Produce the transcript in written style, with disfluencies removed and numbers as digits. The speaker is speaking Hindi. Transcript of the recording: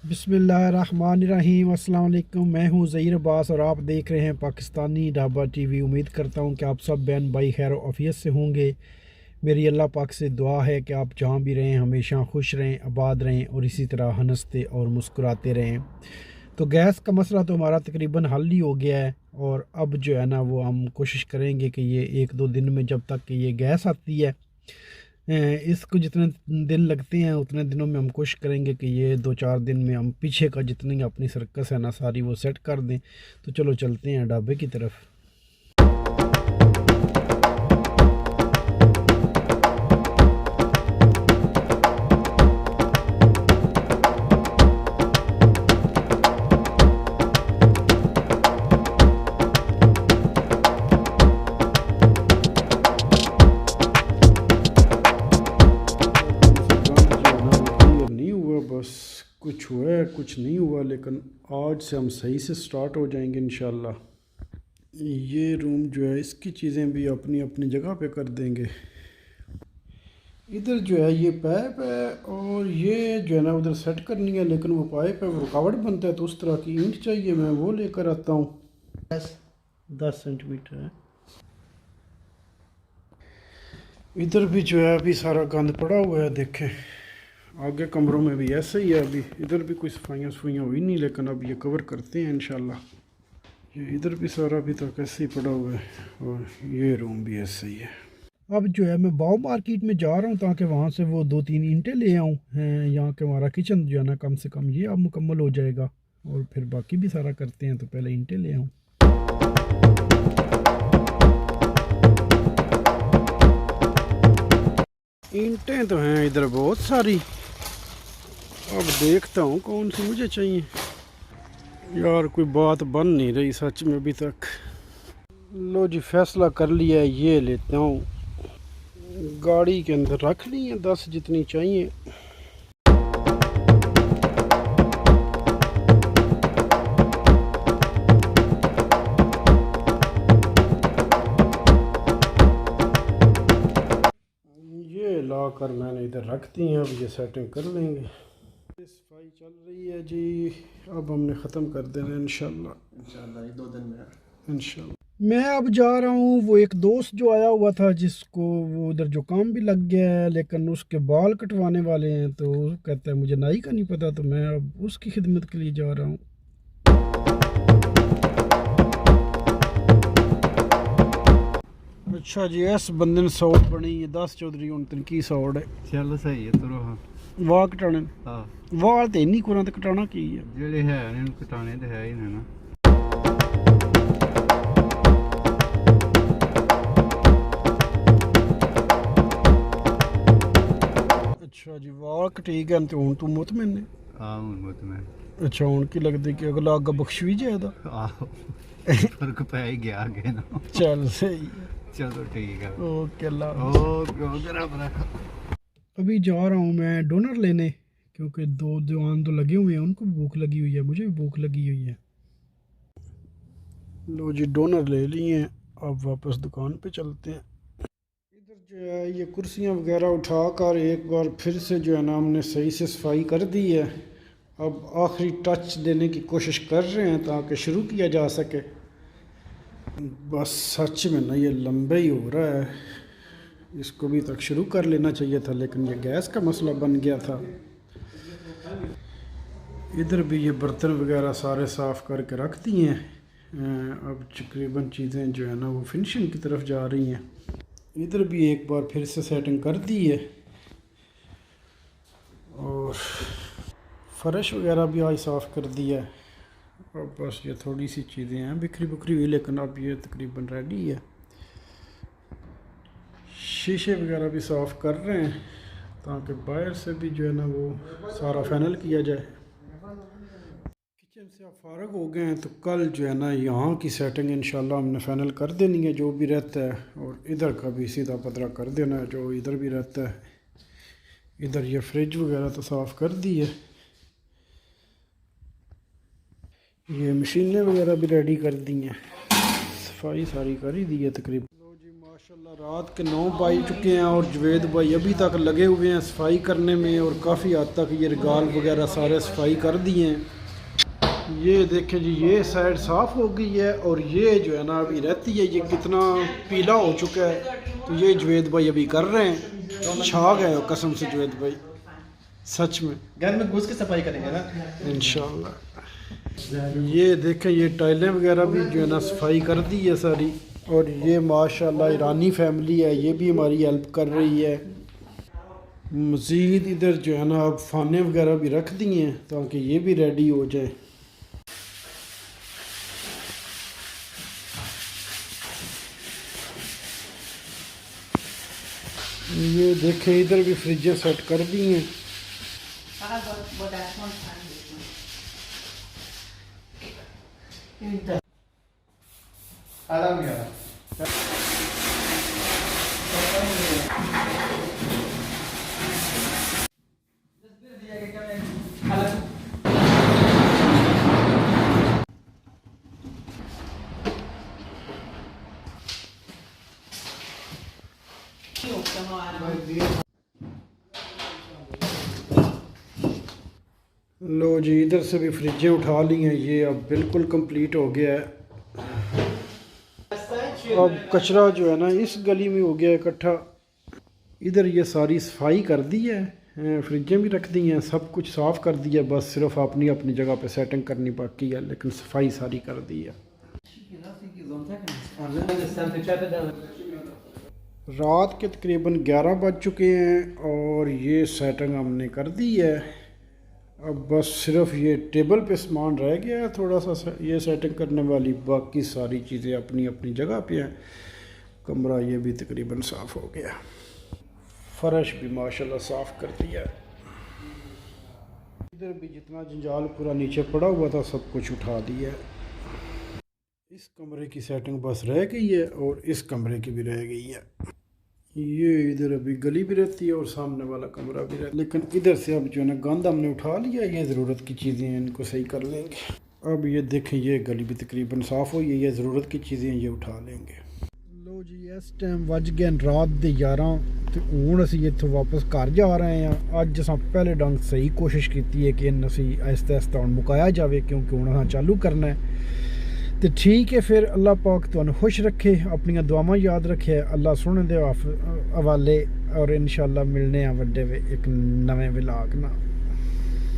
बिस्मिल्लाहिर्रहमानिर्रहीम। अस्सलाम वालेकुम। मैं हूं ज़हीर अब्बास और आप देख रहे हैं पाकिस्तानी ढाबा टीवी। उम्मीद करता हूं कि आप सब बहन भाई खैर ऑफियत से होंगे। मेरी अल्लाह पाक से दुआ है कि आप जहां भी रहें हमेशा खुश रहें, आबाद रहें और इसी तरह हंसते और मुस्कुराते रहें। तो गैस का मसला तो हमारा तकरीबन हल ही हो गया है और अब जो है ना वो हम कोशिश करेंगे कि ये एक दो दिन में, जब तक कि ये गैस आती है, इसको जितने दिन लगते हैं उतने दिनों में हम कोशिश करेंगे कि ये 2-4 दिन में हम पीछे का जितनी अपनी सर्कस है ना सारी वो सेट कर दें। तो चलो चलते हैं ढाबे की तरफ। नहीं हुआ, बस कुछ हुआ है कुछ नहीं हुआ, लेकिन आज से हम सही से स्टार्ट हो जाएंगे इंशाल्लाह। ये रूम जो है इसकी चीज़ें भी अपनी अपनी जगह पे कर देंगे। इधर जो है ये पाइप है और ये जो है ना उधर सेट करनी है, लेकिन वो पाइप है वो रुकावट बनता है, तो उस तरह की ईंट चाहिए, मैं वो लेकर आता हूँ। 10 सेंटीमीटर है। इधर भी जो है अभी सारा गंद पड़ा हुआ है, देखें आगे कमरों में भी ऐसे ही है। अभी इधर भी कोई सफाइयाँ हुई नहीं, लेकिन अब ये कवर करते हैं इंशाल्लाह। ये इधर भी सारा अभी तक ऐसे ही पड़ा हुआ है और ये रूम भी ऐसे ही है। अब जो है मैं बाव मार्केट में जा रहा हूँ ताकि वहाँ से वो 2-3 ईंटें ले आऊँ। यहाँ के हमारा किचन जो है ना कम से कम ये अब मुकम्मल हो जाएगा और फिर बाकी भी सारा करते हैं, तो पहले ईंटें ले आऊँ। ईंटें तो हैं इधर बहुत सारी, अब देखता हूँ कौन सी मुझे चाहिए। यार कोई बात बन नहीं रही सच में अभी तक। लो जी फैसला कर लिया है, ये लेता हूँ। गाड़ी के अंदर रख ली है 10 जितनी चाहिए। ये ला कर मैंने इधर रख दी है, अब ये सेटिंग कर लेंगे। सफाई चल रही है जी, अब हमने ख़त्म कर देना है इंशाल्लाह 2 दिन में इंशाल्लाह। मैं अब जा रहा हूँ, वो एक दोस्त जो आया हुआ था जिसको वो उधर जो काम भी लग गया है, लेकिन उसके बाल कटवाने वाले हैं, तो वो कहता है मुझे नाई का नहीं पता, तो मैं अब उसकी खिदमत के लिए जा रहा हूँ। अच्छा जी, इस बंदे ने सौड़ बनी है 10 चौधरी हूँ तनकी सौड़ है। चलो सही है तुरो। हाँ वाल कटाने हाँ वाल तो इन्नी कोना तो कटाना की है जेड़े है ने कटाने तो है ही ना। अच्छा जी, वाल कटी गए तो हूँ तू मुतमिन ने। हाँ हूँ तो मैं। अच्छा हूँ की लगती कि अगला अग्गा बख्श भी जाएगा। आहो फर्क पै ही गया आगे ना। चल सही है। चलो ठीक है। ओके अल्लाह। ओके ओके रब रखा। अभी जा रहा हूँ मैं डोनर लेने, क्योंकि 2 दुकान तो लगे हुए हैं, उनको भी भूख लगी हुई है, मुझे भी भूख लगी हुई है। लो जी डोनर ले लिए हैं, अब वापस दुकान पे चलते हैं। इधर जो है ये कुर्सियाँ वगैरह उठा कर एक बार फिर से जो है ना हमने सही से सफाई कर दी है। अब आखिरी टच देने की कोशिश कर रहे हैं ताकि शुरू किया जा सके। बस सच में ना ये लंबे ही हो रहा है, इसको भी तक शुरू कर लेना चाहिए था, लेकिन ये गैस का मसला बन गया था। इधर भी ये बर्तन वगैरह सारे साफ़ करके रख दिए हैं। अब तकरीबन चीज़ें जो है ना वो फिनिशिंग की तरफ जा रही हैं। इधर भी एक बार फिर से सेटिंग कर दी है और फ़र्श वगैरह भी आज साफ़ कर दिया है। अब बस ये थोड़ी सी चीज़ें हैं बिखरी बुखरी हुई, लेकिन अब ये तकरीबन रेडी है। शीशे वगैरह भी साफ़ कर रहे हैं ताकि बाहर से भी जो है ना वो सारा फाइनल किया जाए। किचन से आप फारग हो गए हैं, तो कल जो है ना यहाँ की सेटिंग इंशाल्लाह हमने फाइनल कर देनी है जो भी रहता है, और इधर का भी सीधा पतरा कर देना है जो इधर भी रहता है। इधर ये फ्रिज वगैरह तो साफ़ कर दी है, ये मशीनें वगैरह भी रेडी कर दी हैं, सफाई सारी कर ही दी है तकरीबन। लो जी माशाल्लाह रात के 9 बज चुके हैं और जवेद भाई अभी तक लगे हुए हैं सफाई करने में और काफ़ी हद तक ये रिगाल वगैरह सारे सफाई कर दिए हैं। ये देखें जी, ये साइड साफ़ हो गई है और ये जो है ना अभी रहती है, ये कितना पीला हो चुका है। तो ये जवेद भाई अभी कर रहे हैं, छा गए हो कसम से जवेद भाई, सच में घर में घुस के सफाई करेंगे ना इंशाल्लाह। ये देखें, ये टाइलें वगैरह भी जो है ना सफाई कर दी है सारी। और ये माशाल्लाह ईरानी फैमिली है, ये भी हमारी हेल्प कर रही है। मज़ीद इधर जो है ना अब फाने वगैरह भी रख दिए हैं ताकि ये भी रेडी हो जाए। ये देखें, इधर भी फ्रिजें सेट कर दी हैं। लो जी, इधर से भी फ्रिजें उठा ली हैं, ये अब बिल्कुल कंप्लीट हो गया है। अब कचरा जो है ना इस गली में हो गया इकट्ठा। इधर ये सारी सफाई कर दी है, फ्रिजें भी रख दी हैं, सब कुछ साफ़ कर दिया, बस सिर्फ अपनी अपनी जगह पे सेटिंग करनी बाकी है, लेकिन सफाई सारी कर दी है। रात के तकरीबन 11 बज चुके हैं और ये सेटिंग हमने कर दी है। अब बस सिर्फ ये टेबल पे सामान रह गया है थोड़ा सा ये सेटिंग करने वाली, बाकी सारी चीज़ें अपनी अपनी जगह पे हैं। कमरा ये भी तकरीबन साफ़ हो गया, फर्श भी माशाल्लाह साफ़ कर दिया। इधर भी जितना जंजाल पूरा नीचे पड़ा हुआ था सब कुछ उठा दिया है। इस कमरे की सेटिंग बस रह गई है और इस कमरे की भी रह गई है। ये इधर अभी गली भी रहती है और सामने वाला कमरा भी रहता है, लेकिन इधर से अब जो है ना गंद हमने उठा लिया। ये ज़रूरत की चीज़ें हैं, इनको सही कर लेंगे। अब ये देखें, ये गली भी तकरीबन साफ़ हुई है, ये ज़रूरत की चीज़ें ये उठा लेंगे। लो जी, इस टाइम वज गए रात के 11 तो हूँ असी इतों वापस घर जा रहे हैं। अज अस पहले डंग सही कोशिश की है कि इन असी आहिस्ता आहिस्ता हम मुकाया जाए, क्योंकि हूँ अस चालू करना है। तो ठीक है, फिर अल्लाह पाक तुहानू खुश रखे, अपनी दुआवां याद रखे, अल्लाह सुनने दे हवाले, और इंशाअल्लाह मिलने वड्डे एक नवे व्लॉग ना।